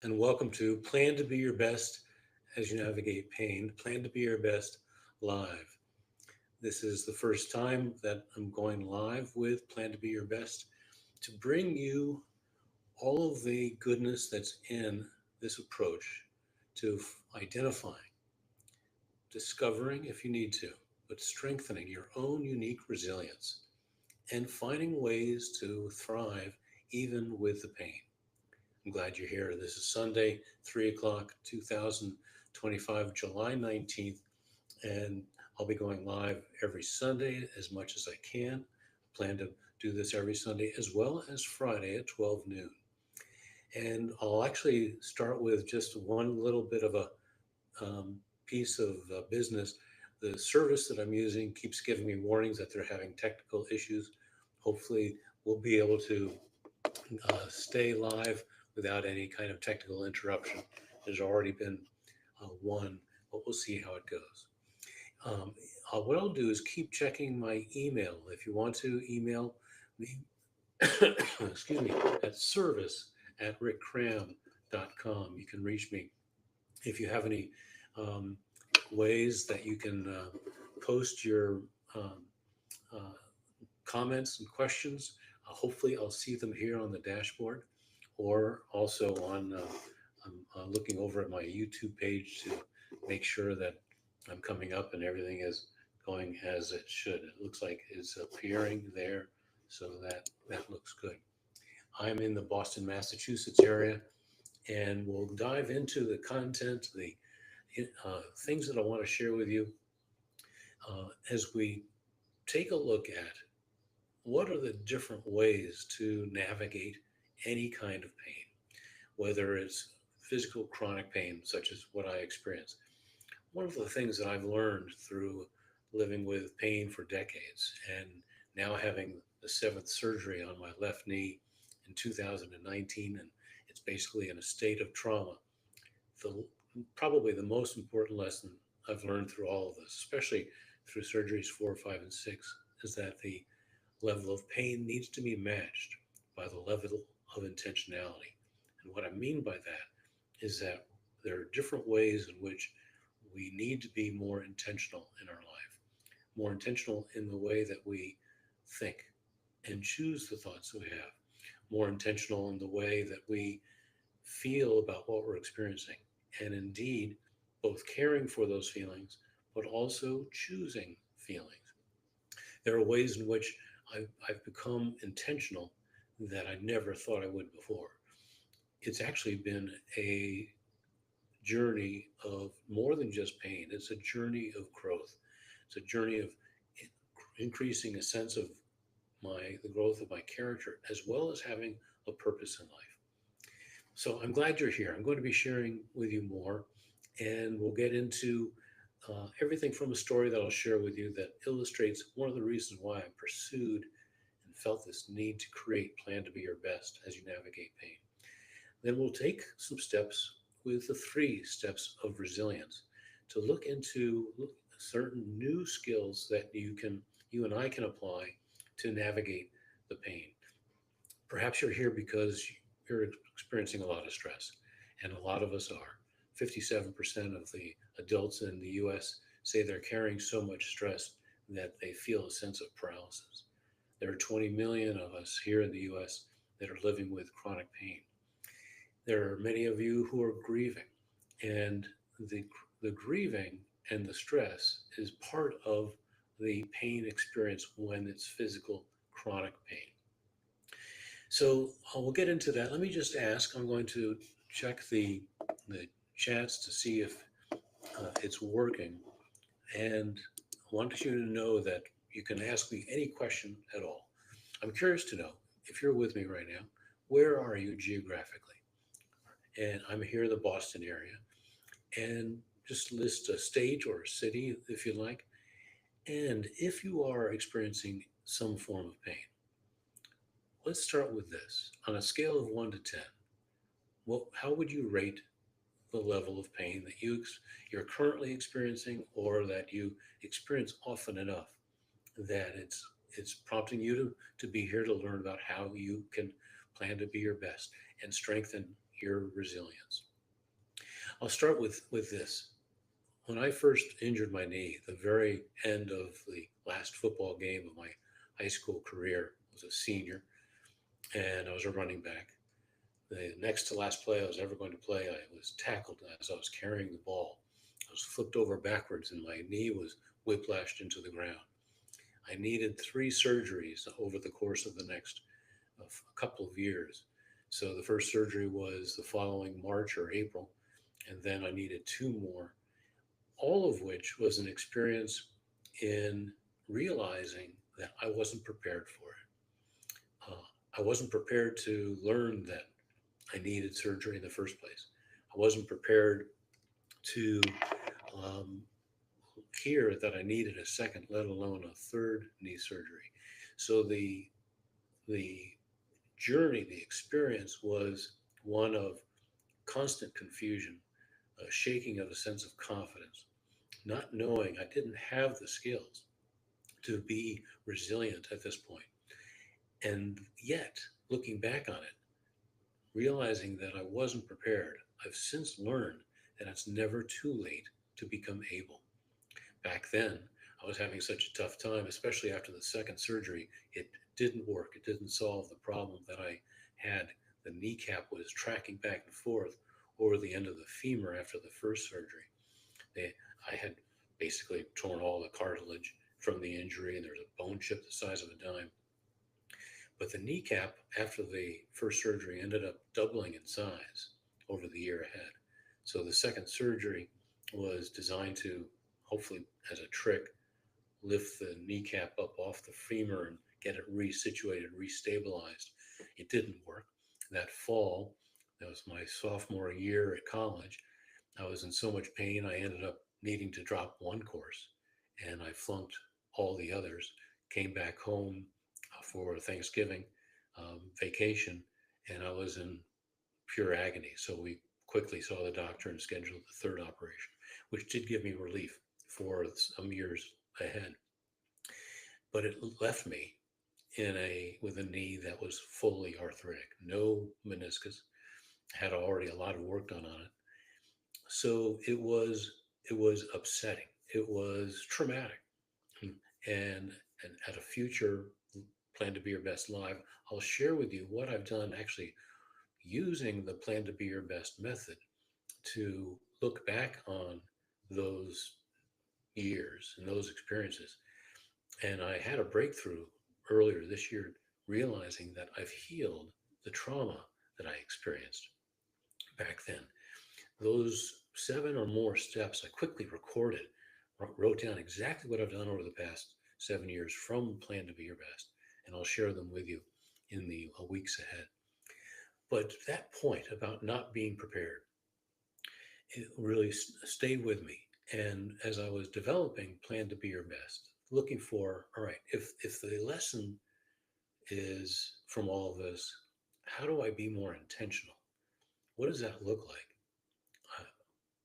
and welcome to Plan to Be Your Best as you navigate pain. Plan to Be Your Best live. This is the first time that I'm going live with Plan to Be Your Best to bring you all of the goodness that's in this approach to identifying, discovering if you need to, but strengthening your own unique resilience and finding ways to thrive even with the pain. I'm glad you're here. This is Sunday, 3 o'clock, 2025, July 19th, and I'll be going live every Sunday as much as I can. I plan to do this every Sunday as well as Friday at 12 noon. And I'll actually start with just one little bit of a piece of business. The service that I'm using keeps giving me warnings that they're having technical issues. Hopefully, we'll be able to stay live without any kind of technical interruption. There's already been one, but we'll see how it goes. Um, what I'll do is keep checking my email. If you want to email me, excuse me, at service at rickcram.com, you can reach me. If you have any um, ways that you can post your um, uh, comments and questions. Hopefully, I'll see them here on the dashboard or also on. I'm looking over at my YouTube page to make sure that I'm coming up and everything is going as it should. It looks like it's appearing there, so that looks good. I'm in the Boston, Massachusetts area, and we'll dive into the content, the things that I want to share with you as we take a look at what are the different ways to navigate any kind of pain, whether it's physical chronic pain, such as what I experience. One of the things that I've learned through living with pain for decades and now having the seventh surgery on my left knee in 2019, and it's basically in a state of trauma. The, Probably the most important lesson I've learned through all of this, especially through surgeries 4, 5, and 6, is that the level of pain needs to be matched by the level of intentionality. And what I mean by that is that there are different ways in which we need to be more intentional in our life, more intentional in the way that we think and choose the thoughts that we have, more intentional in the way that we feel about what we're experiencing, and indeed, both caring for those feelings, but also choosing feelings. There are ways in which I've become intentional that I never thought I would before. It's actually been a journey of more than just pain. It's a journey of growth. It's a journey of increasing a sense of the growth of my character, as well as having a purpose in life. So I'm glad you're here. I'm going to be sharing with you more, and we'll get into everything from a story that I'll share with you that illustrates one of the reasons why I pursued and felt this need to create Plan to Be Your Best as you navigate pain. Then we'll take some steps with the 3 steps of resilience to look into certain new skills that you and I can apply to navigate the pain. Perhaps you're here because you're experiencing a lot of stress, and a lot of us are. 57% of the adults in the US say they're carrying so much stress that they feel a sense of paralysis. There are 20 million of us here in the US that are living with chronic pain. There are many of you who are grieving, and the grieving and the stress is part of the pain experience when it's physical chronic pain. So we'll get into that. Let me just ask. I'm going to check the chats to see if it's working, and I want you to know that you can ask me any question at all. I'm curious to know if you're with me right now. Where are you geographically? And I'm here in the Boston area, and just list a state or a city if you like. And if you are experiencing some form of pain, let's start with this. On a scale of 1 to 10, how would you rate the level of pain that you're currently experiencing, or that you experience often enough that it's prompting you to be here to learn about how you can plan to be your best and strengthen your resilience. I'll start with this. When I first injured my knee, the very end of the last football game of my high school career, I was a senior and I was a running back. The next to last play I was ever going to play, I was tackled as I was carrying the ball. I was flipped over backwards and my knee was whiplashed into the ground. I needed 3 surgeries over the course of the next a couple of years. So the first surgery was the following March or April, and then I needed 2 more, all of which was an experience in realizing that I wasn't prepared for it. I wasn't prepared to learn that I needed surgery in the first place. I wasn't prepared to um, hear that I needed a second, let alone a third knee surgery. So the journey, the experience was one of constant confusion, a shaking of a sense of confidence, not knowing I didn't have the skills to be resilient at this point. And yet, looking back on it, realizing that I wasn't prepared, I've since learned that it's never too late to become able. Back then, I was having such a tough time, especially after the second surgery. It didn't work, it didn't solve the problem that I had. The kneecap was tracking back and forth over the end of the femur after the first surgery. I had basically torn all the cartilage from the injury, and there's a bone chip the size of a dime. But the kneecap, after the first surgery, ended up doubling in size over the year ahead. So the second surgery was designed to, hopefully as a trick, lift the kneecap up off the femur and get it resituated, restabilized. It didn't work. That fall, that was my sophomore year at college, I was in so much pain, I ended up needing to drop one course and I flunked all the others. Came back home for Thanksgiving vacation and I was in pure agony. So we quickly saw the doctor and scheduled the third operation, which did give me relief for some years ahead. But it left me with a knee that was fully arthritic, no meniscus, had already a lot of work done on it. So it was upsetting. It was traumatic. And at a future Plan to Be Your Best Live, I'll share with you what I've done actually using the Plan to Be Your Best method to look back on those years and those experiences. And I had a breakthrough earlier this year, realizing that I've healed the trauma that I experienced back then. Those 7 or more steps I quickly recorded, wrote down exactly what I've done over the past 7 years from Plan to Be Your Best, and I'll share them with you in the weeks ahead. But that point about not being prepared, it really stayed with me. And as I was developing Plan to Be Your Best, looking for, all right, if the lesson is from all of this, how do I be more intentional? What does that look like?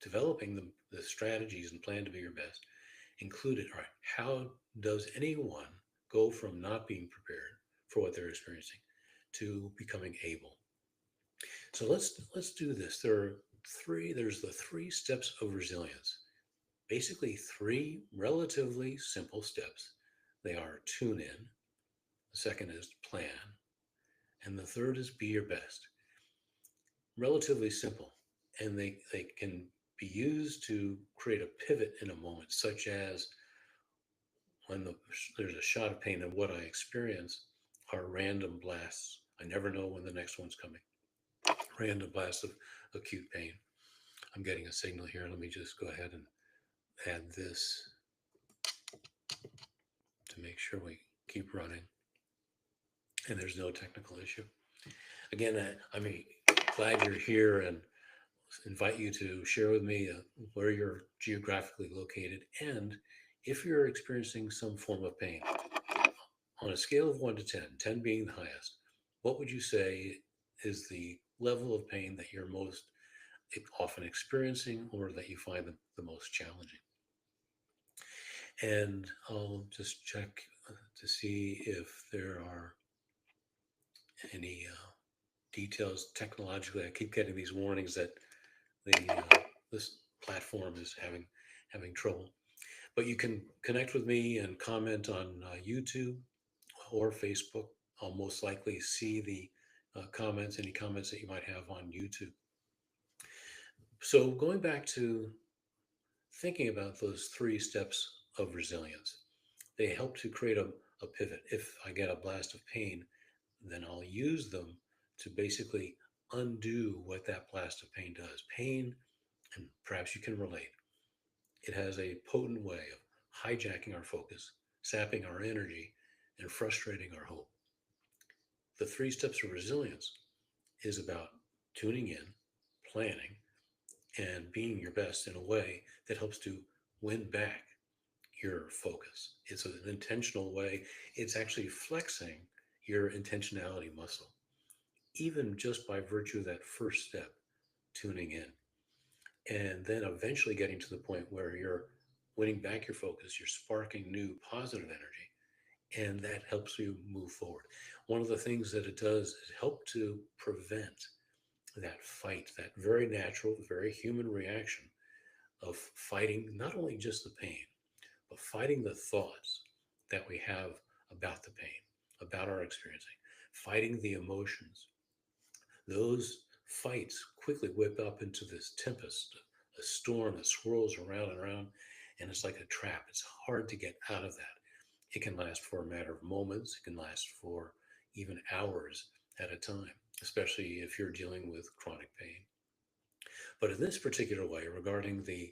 Developing the strategies and Plan to Be Your Best included, all right, how does anyone go from not being prepared for what they're experiencing to becoming able? So let's do this. There's the 3 steps of resilience. Basically 3 relatively simple steps. They are tune in, the second is plan, and the third is be your best. Relatively simple, and they can be used to create a pivot in a moment, such as when there's a shot of pain, and what I experience are random blasts. I never know when the next one's coming. Random blasts of acute pain. I'm getting a signal here. Let me just go ahead and add this to make sure we keep running and there's no technical issue. Again, I'm glad you're here and invite you to share with me where you're geographically located and if you're experiencing some form of pain. On a scale of 1 to 10, 10 being the highest, what would you say is the level of pain that you're most often experiencing or that you find the most challenging? And I'll just check to see if there are any details technologically. I keep getting these warnings that this platform is having trouble. But you can connect with me and comment on YouTube or Facebook. I'll most likely see the comments, any comments that you might have on YouTube. So going back to thinking about those three steps of resilience, they help to create a pivot. If I get a blast of pain, then I'll use them to basically undo what that blast of pain does. Pain, and perhaps you can relate, it has a potent way of hijacking our focus, sapping our energy, and frustrating our hope. The three steps of resilience is about tuning in, planning, and being your best in a way that helps to win back your focus. It's an intentional way. It's actually flexing your intentionality muscle, even just by virtue of that first step, tuning in. And then eventually getting to the point where you're winning back your focus, you're sparking new positive energy, and that helps you move forward. One of the things that it does is help to prevent that fight, that very natural, very human reaction of fighting not only just the pain, but fighting the thoughts that we have about the pain, about our experiencing, fighting the emotions. Those fights quickly whip up into this tempest, a storm that swirls around and around, and it's like a trap. It's hard to get out of that. It can last for a matter of moments, it can last for even hours at a time, especially if you're dealing with chronic pain. But in this particular way, regarding the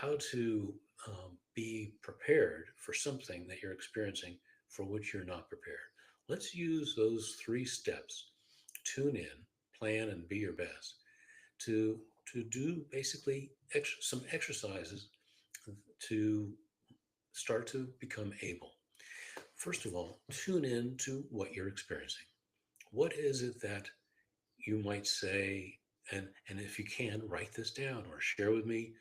how to be prepared for something that you're experiencing for which you're not prepared. Let's use those three steps: tune in, plan, and be your best to to do basically some exercises to start to become able. First of all, tune in to what you're experiencing. What is it that you might say, and if you can, write this down or share with me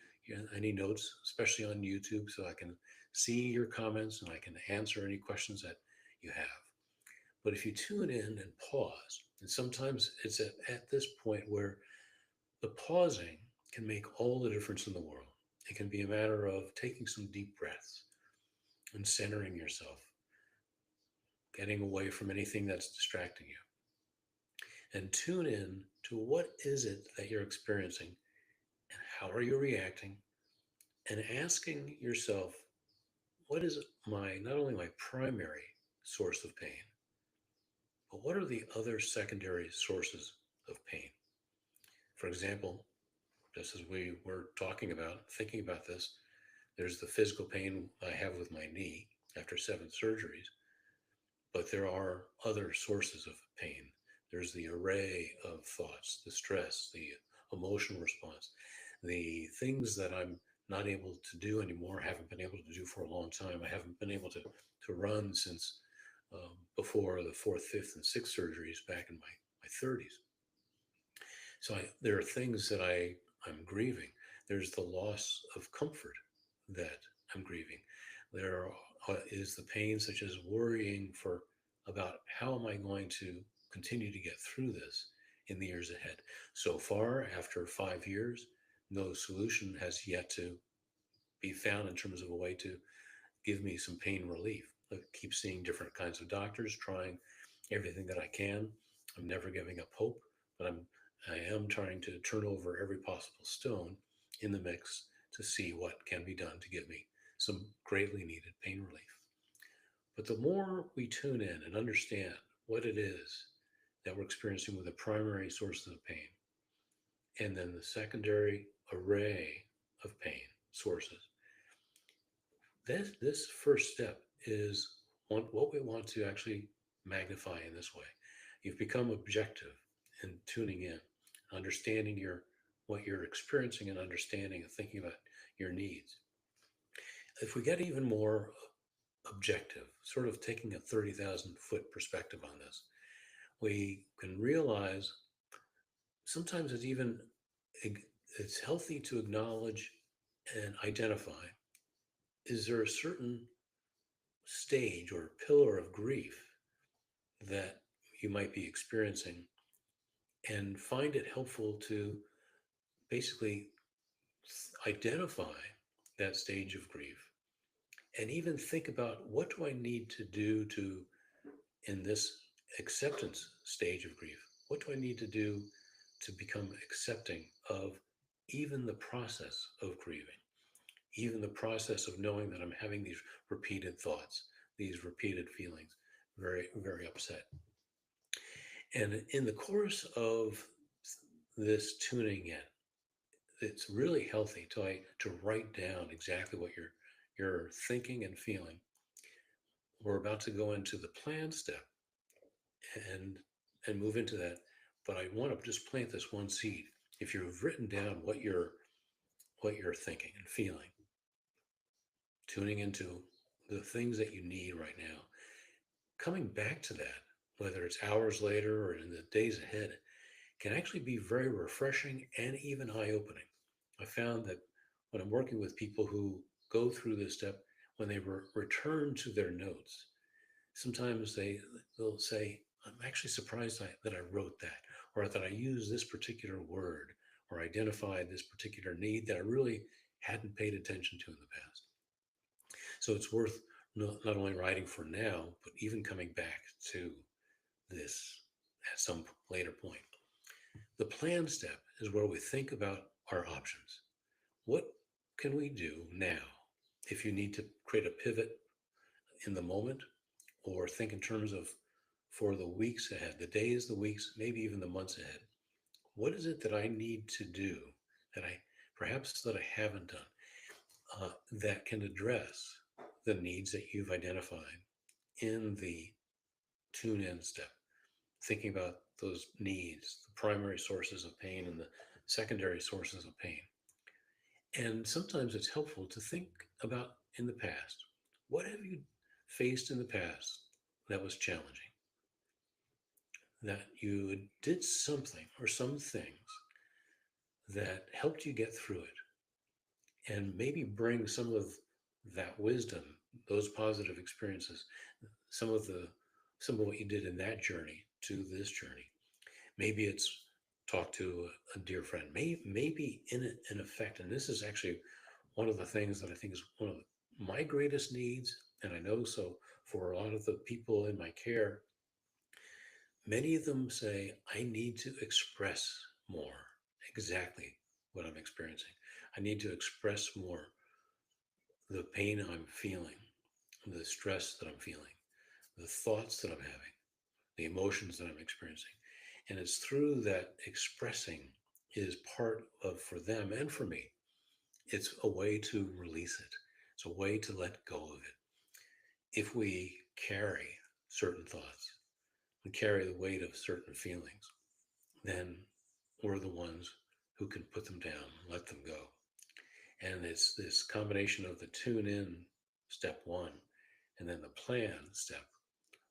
any notes, especially on YouTube, so I can see your comments and I can answer any questions that you have. But if you tune in and pause, and sometimes it's at this point where the pausing can make all the difference in the world. It can be a matter of taking some deep breaths and centering yourself, getting away from anything that's distracting you, and tune in to what is it that you're experiencing and how are you reacting, and asking yourself, what is my not only my primary source of pain, but what are the other secondary sources of pain? For example, just as we were talking about, thinking about this, there's the physical pain I have with my knee after 7 surgeries, but there are other sources of pain. There's the array of thoughts, the stress, the emotional response, the things that I'm not able to do anymore, haven't been able to do for a long time. I haven't been able to run since before the fourth, fifth, and sixth surgeries back in my 30s. So there are things that I'm grieving. There's the loss of comfort that I'm grieving. There is the pain such as worrying for about how am I going to continue to get through this in the years ahead. So far, after 5 years, no solution has yet to be found in terms of a way to give me some pain relief. I keep seeing different kinds of doctors, trying everything that I can. I'm never giving up hope, but I am trying to turn over every possible stone in the mix to see what can be done to give me some greatly needed pain relief. But the more we tune in and understand what it is that we're experiencing with the primary sources of pain, and then the secondary array of pain sources, this first step is what we want to actually magnify in this way. You've become objective in tuning in, understanding what you're experiencing and understanding and thinking about your needs. If we get even more objective, sort of taking a 30,000-foot perspective on this, we can realize sometimes it's healthy to acknowledge and identify, is there a certain stage or pillar of grief that you might be experiencing and find it helpful to basically identify that stage of grief and even think about what do I need to do to, in this acceptance stage of grief, what do I need to do to become accepting of even the process of grieving, even the process of knowing that I'm having these repeated thoughts, these repeated feelings, very, very upset. And in the course of this tuning in, it's really healthy to write down exactly what you're thinking and feeling. We're about to go into the plan step and and move into that, but I want to just plant this one seed. If you've written down what you're thinking and feeling, tuning into the things that you need right now, coming back to that, whether it's hours later or in the days ahead, can actually be very refreshing and even eye-opening. I found that when I'm working with people who go through this step, when they return to their notes, sometimes they'll say, "I'm actually surprised that I wrote that, or that I used this particular word, or identified this particular need that I really hadn't paid attention to in the past." So it's worth not only writing for now, but even coming back to this at some later point. The plan step is where we think about our options. What can we do now? If you need to create a pivot in the moment, or think in terms of for the weeks ahead, the days, the weeks, maybe even the months ahead, what is it that I need to do that I perhaps that I haven't done that can address the needs that you've identified in the tune in step? Thinking about those needs, the primary sources of pain and the secondary sources of pain. And sometimes it's helpful to think about in the past. What have you faced in the past that was challenging? That you did something or some things that helped you get through it and maybe bring some of that wisdom, those positive experiences, some of the some of what you did in that journey to this journey. Maybe it's talk to a dear friend. Maybe in effect, and this is actually one of the things that I think is one of my greatest needs, and I know so for a lot of the people in my care, many of them say, I need to express more exactly what I'm experiencing. I need to express more the pain I'm feeling, the stress that I'm feeling, the thoughts that I'm having, the emotions that I'm experiencing. And it's through that expressing is part of, for them and for me, it's a way to release it. It's a way to let go of it. If we carry certain thoughts, we carry the weight of certain feelings, then we're the ones who can put them down, let them go. And it's this combination of the tune in step one and then the plan step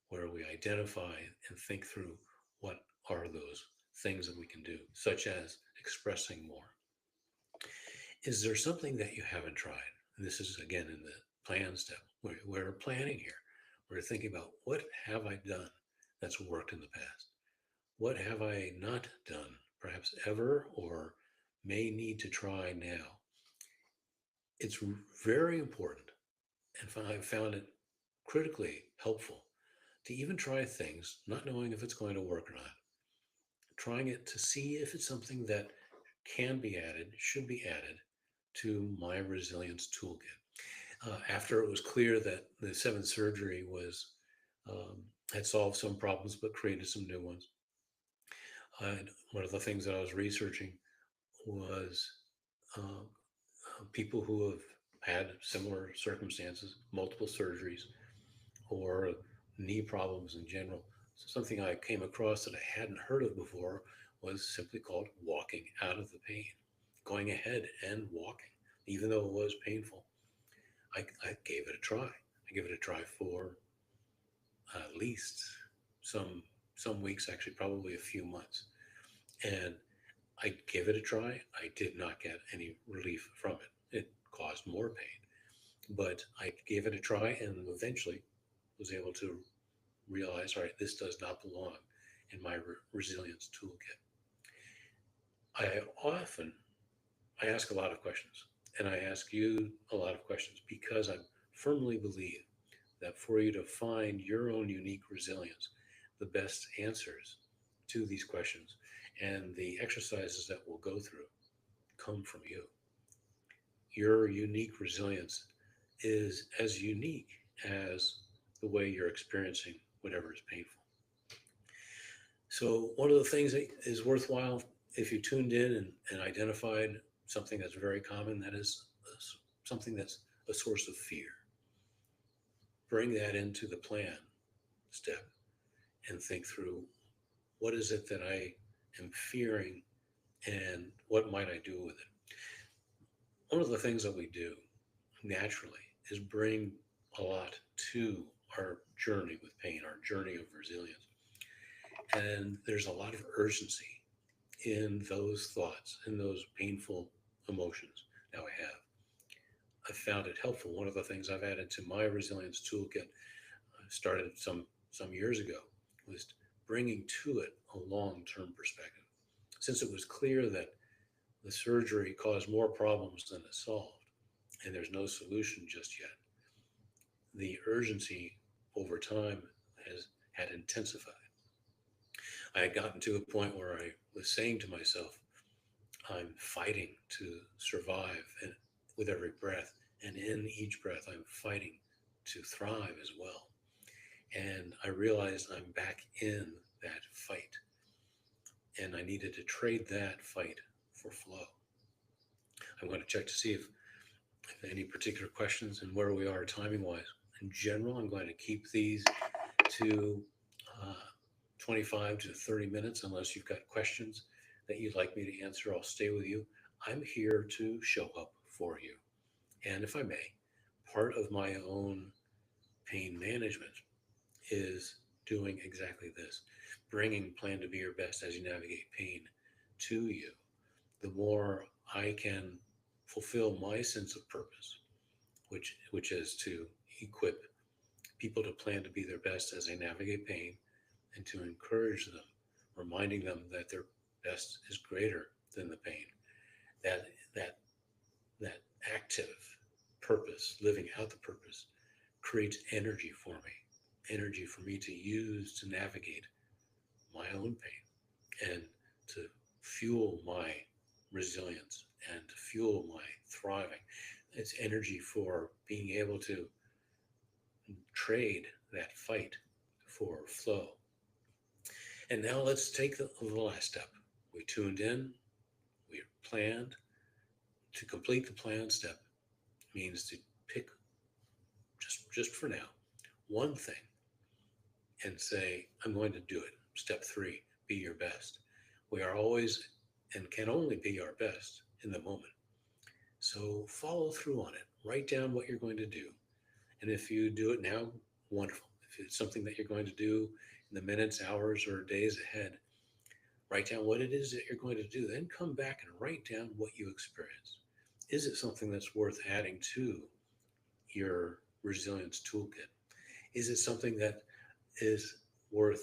where we identify and think through what are those things that we can do, such as expressing more. Is there something that you haven't tried? And this is again in the plan step. We're planning here. We're thinking about what have I done that's worked in the past? What have I not done, perhaps ever, or may need to try now? It's very important, and I've found it critically helpful to even try things, not knowing if it's going to work or not, trying it to see if it's something that can be added, should be added to my resilience toolkit. After it was clear that the seventh surgery was had solved some problems but created some new ones, one of the things that I was researching was uh, people who have had similar circumstances, multiple surgeries, or knee problems in general. Something I came across that I hadn't heard of before was simply called walking out of the pain, going ahead and walking, even though it was painful. I gave it a try. I gave it a try for at least some some weeks, actually, probably a few months, and I gave it a try. I did not get any relief from it. It caused more pain, but I gave it a try and eventually was able to realize, all right, this does not belong in my resilience toolkit. I often I ask a lot of questions, and I ask you a lot of questions because I firmly believe that for you to find your own unique resilience, the best answers to these questions and the exercises that we'll go through come from you. Your unique resilience is as unique as the way you're experiencing whatever is painful. So, one of the things that is worthwhile, if you tuned in and identified something that's very common, that is something that's a source of fear, bring that into the plan step and think through what is it that I am fearing and what might I do with it. One of the things that we do naturally is bring a lot to our journey with pain, our journey of resilience. And there's a lot of urgency in those thoughts, in those painful emotions. Now I found it helpful. One of the things I've added to my resilience toolkit, started some years ago, was bringing to it a long-term perspective. Since it was clear that the surgery caused more problems than it solved, and there's no solution just yet, the urgency over time had intensified. I had gotten to a point where I was saying to myself, I'm fighting to survive and with every breath. And in each breath, I'm fighting to thrive as well. And I realized I'm back in that fight. And I needed to trade that fight for flow. I'm going to check to see if any particular questions and where we are timing wise. In general, I'm going to keep these to uh, 25 to 30 minutes unless you've got questions that you'd like me to answer. I'll stay with you. I'm here to show up for you. And if I may, part of my own pain management is doing exactly this, bringing Plan to Be Your Best as you navigate pain to you. The more I can fulfill my sense of purpose, which is to equip people to plan to be their best as they navigate pain and to encourage them, reminding them that their best is greater than the pain. That that that active purpose, living out the purpose, creates energy for me to use to navigate my own pain and to fuel my resilience and to fuel my thriving. It's energy for being able to trade that fight for flow. And now let's take the last step. We tuned in, we planned. To complete the plan step means to pick, just for now, one thing and say, I'm going to do it. Step 3, be your best. We are always and can only be our best in the moment. So follow through on it. Write down what you're going to do. And if you do it now, wonderful. If it's something that you're going to do in the minutes, hours, or days ahead, write down what it is that you're going to do. Then come back and write down what you experienced. Is it something that's worth adding to your resilience toolkit? Is it something that is worth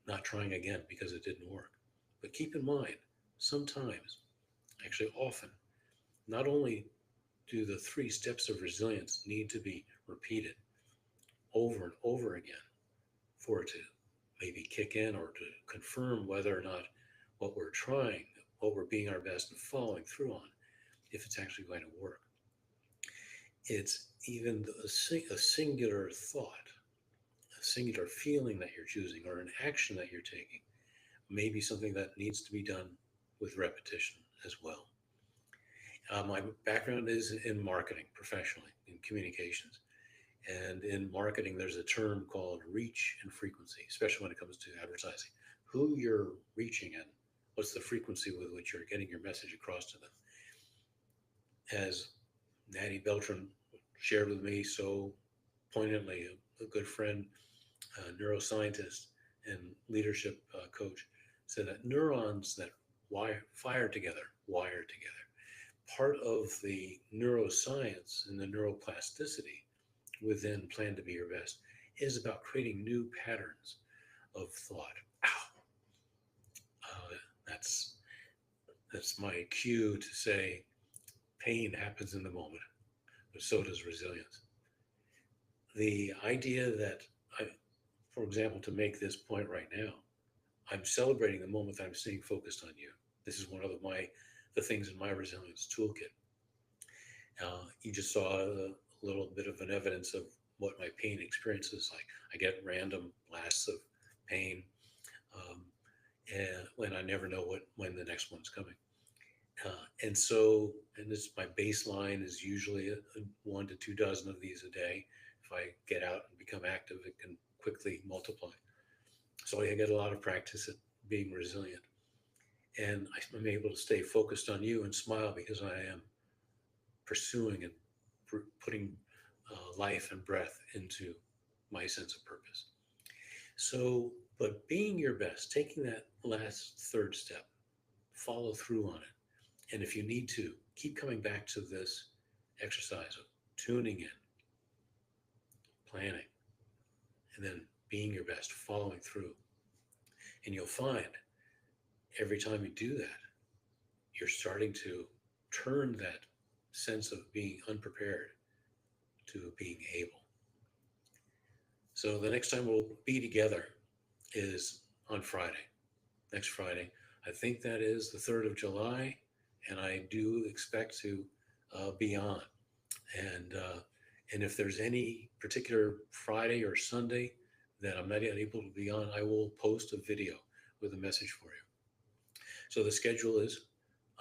not trying again because it didn't work? But keep in mind, sometimes, actually often, not only do the 3 steps of resilience need to be repeated over and over again for it to maybe kick in or to confirm whether or not what we're trying, what we're being our best and following through on, if it's actually going to work. It's even a singular thought, a singular feeling that you're choosing, or an action that you're taking, may be something that needs to be done with repetition as well. My background is in marketing professionally, in communications. And in marketing, there's a term called reach and frequency, especially when it comes to advertising. Who you're reaching and what's the frequency with which you're getting your message across to them. As Natty Beltran shared with me so poignantly, a good friend, a neuroscientist and leadership coach, said that neurons that fire together wire together. Part of the neuroscience and the neuroplasticity within Plan to Be Your Best is about creating new patterns of thought. Ow. That's That's my cue to say pain happens in the moment, but so does resilience. The idea that for example, to make this point right now, I'm celebrating the moment that I'm staying focused on you. This is one of the things in my resilience toolkit. You just saw a little bit of an evidence of what my pain experience is like. I get random blasts of pain, um, and when I never know when the next one's coming. And this my baseline is usually a 1 to 2 dozen of these a day. If I get out and become active, it can quickly multiply. So I get a lot of practice at being resilient, and I'm able to stay focused on you and smile because I am pursuing and putting life and breath into my sense of purpose. So, but being your best, taking that last third step, follow through on it. And if you need to, keep coming back to this exercise of tuning in, planning, and then being your best, following through. And you'll find every time you do that, you're starting to turn that sense of being unprepared to being able. So the next time we'll be together is on Friday, next Friday. I think that is the 3rd of July, and I do expect to be on. And and if there's any particular Friday or Sunday that I'm not able to be on, I will post a video with a message for you. So the schedule is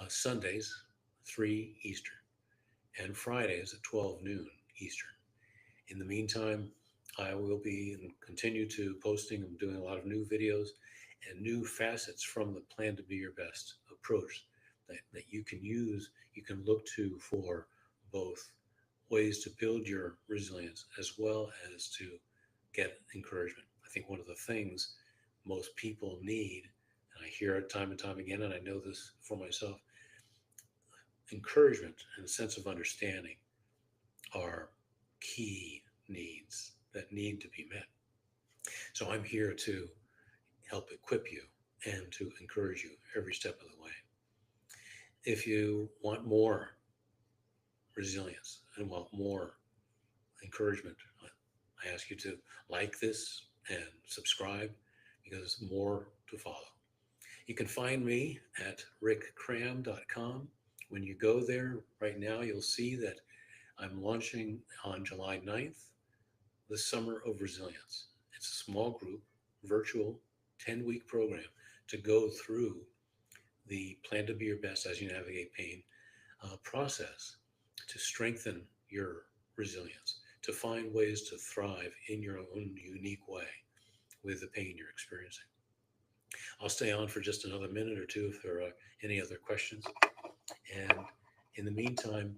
Sundays 3 Eastern and Fridays at 12 noon Eastern. In the meantime, I will be and continue to posting. I'm doing a lot of new videos and new facets from the Plan to Be Your Best approach that you can use, you can look to for both ways to build your resilience as well as to get encouragement. I think one of the things most people need, and I hear it time and time again, and I know this for myself, encouragement and a sense of understanding are key needs that need to be met. So I'm here to help equip you and to encourage you every step of the way. If you want more resilience and want more encouragement, I ask you to like this and subscribe because more to follow. You can find me at rickcram.com. When you go there right now, you'll see that I'm launching on July 9th the Summer of Resilience. It's a small group, virtual 10-week program to go through the Plan to Be Your Best as you navigate pain process to strengthen your resilience, to find ways to thrive in your own unique way with the pain you're experiencing. I'll stay on for just another minute or two if there are any other questions. And in the meantime,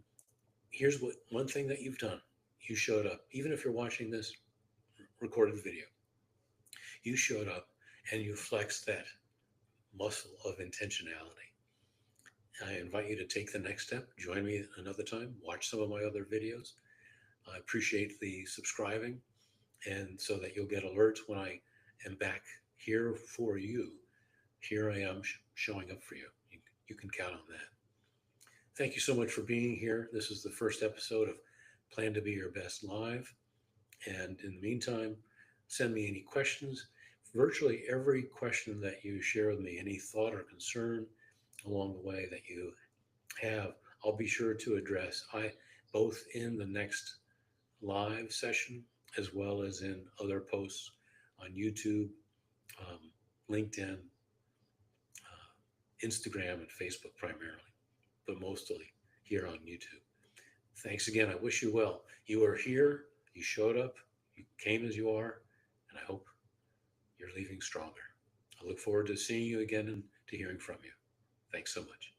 here's what one thing that you've done. You showed up, even if you're watching this recorded video, you showed up and you flexed that muscle of intentionality. I invite you to take the next step. Join me another time. Watch some of my other videos. I appreciate the subscribing, and so that you'll get alerts when I am back here for you. Here I am showing up for you. You can count on that. Thank you so much for being here. This is the first episode of Plan to Be Your Best Live. And in the meantime, send me any questions. Virtually every question that you share with me, any thought or concern along the way that you have, I'll be sure to address. I both in the next live session as well as in other posts on YouTube, LinkedIn, Instagram, and Facebook primarily, but mostly here on YouTube. Thanks again. I wish you well. You are here. You showed up. You came as you are, and I hope you're leaving stronger. I look forward to seeing you again and to hearing from you. Thanks so much.